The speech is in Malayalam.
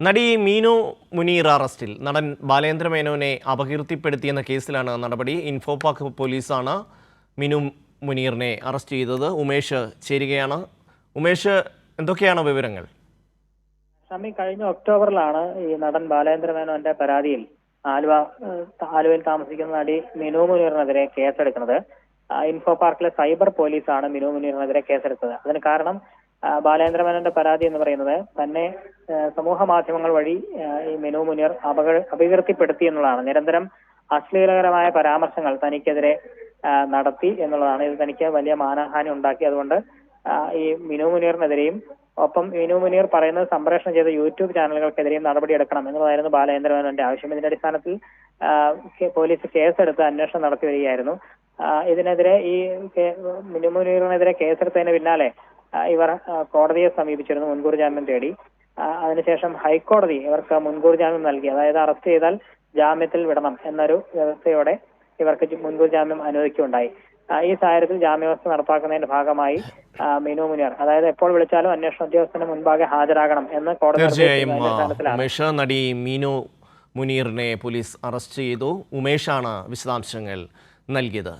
നടി മീനു മുനീർ അറസ്റ്റിൽ. നടൻ ബാലേന്ദ്ര മേനോനെ അപകീർത്തിപ്പെടുത്തിയെന്ന കേസിലാണ് നടപടി. ഇൻഫോപാക് പോലീസാണ് മീനു മുനീറിനെ അറസ്റ്റ് ചെയ്തത്. ഉമേഷ് ചേരുകയാണ്. ഉമേഷ്, എന്തൊക്കെയാണ് വിവരങ്ങൾ? ഷമി, കഴിഞ്ഞ ഒക്ടോബറിലാണ് ഈ നടൻ ബാലേന്ദ്ര മേനോന്റെ പരാതിയിൽ ആലുവയിൽ താമസിക്കുന്ന നടി മിനു മുനീറിനെതിരെ കേസെടുക്കുന്നത്. ഇൻഫോ പാർക്കിലെ സൈബർ പോലീസാണ് മിനു മുനീറിനെതിരെ കേസെടുത്തത്. അതിന് കാരണം ബാലേന്ദ്ര മേനോന്റെ പരാതി എന്ന് പറയുന്നത് തന്നെ സമൂഹ മാധ്യമങ്ങൾ വഴി ഈ മിനു മുനീർ അപകീർത്തിപ്പെടുത്തി എന്നുള്ളതാണ്. നിരന്തരം അശ്ലീലകരമായ പരാമർശങ്ങൾ തനിക്കെതിരെ നടത്തി എന്നുള്ളതാണ്. ഇത് തനിക്ക് വലിയ മാനഹാനി ഉണ്ടാക്കി. അതുകൊണ്ട് ഈ മിനു മുനീറിനെതിരെയും ഒപ്പം മിനു മുനീർ പറയുന്നത് സംപ്രേഷണം ചെയ്ത യൂട്യൂബ് ചാനലുകൾക്കെതിരെയും നടപടിയെടുക്കണം എന്നുള്ളതായിരുന്നു ബാലേന്ദ്ര മേനോന്റെ ആവശ്യം. ഇതിന്റെ അടിസ്ഥാനത്തിൽ പോലീസ് കേസെടുത്ത് അന്വേഷണം നടത്തി വരികയായിരുന്നു. ഇതിനെതിരെ ഈ മിനു മുനീറിനെതിരെ കേസെടുത്തതിന് പിന്നാലെ ഇവർ കോടതിയെ സമീപിച്ചിരുന്നു മുൻകൂർ ജാമ്യം തേടി. അതിനുശേഷം ഹൈക്കോടതി ഇവർക്ക് മുൻകൂർ ജാമ്യം നൽകി. അതായത് അറസ്റ്റ് ചെയ്താൽ ജാമ്യത്തിൽ വിടണം എന്നൊരു വ്യവസ്ഥയോടെ ഇവർക്ക് മുൻകൂർ ജാമ്യം അനുവദിക്കുകയുണ്ടായി. ഈ സാഹചര്യത്തിൽ ജാമ്യവ്യവസ്ഥ നടപ്പാക്കുന്നതിന്റെ ഭാഗമായി മിനു മുനീർ, അതായത് എപ്പോൾ വിളിച്ചാലും അന്വേഷണ ഉദ്യോഗസ്ഥന് മുൻപാകെ ഹാജരാകണം എന്ന് കോടതി. തീർച്ചയായും നടി മീനു മുനീറിനെ പോലീസ് അറസ്റ്റ് ചെയ്തു. ഉമേഷാണ് വിശദാംശങ്ങൾ നൽകിയത്.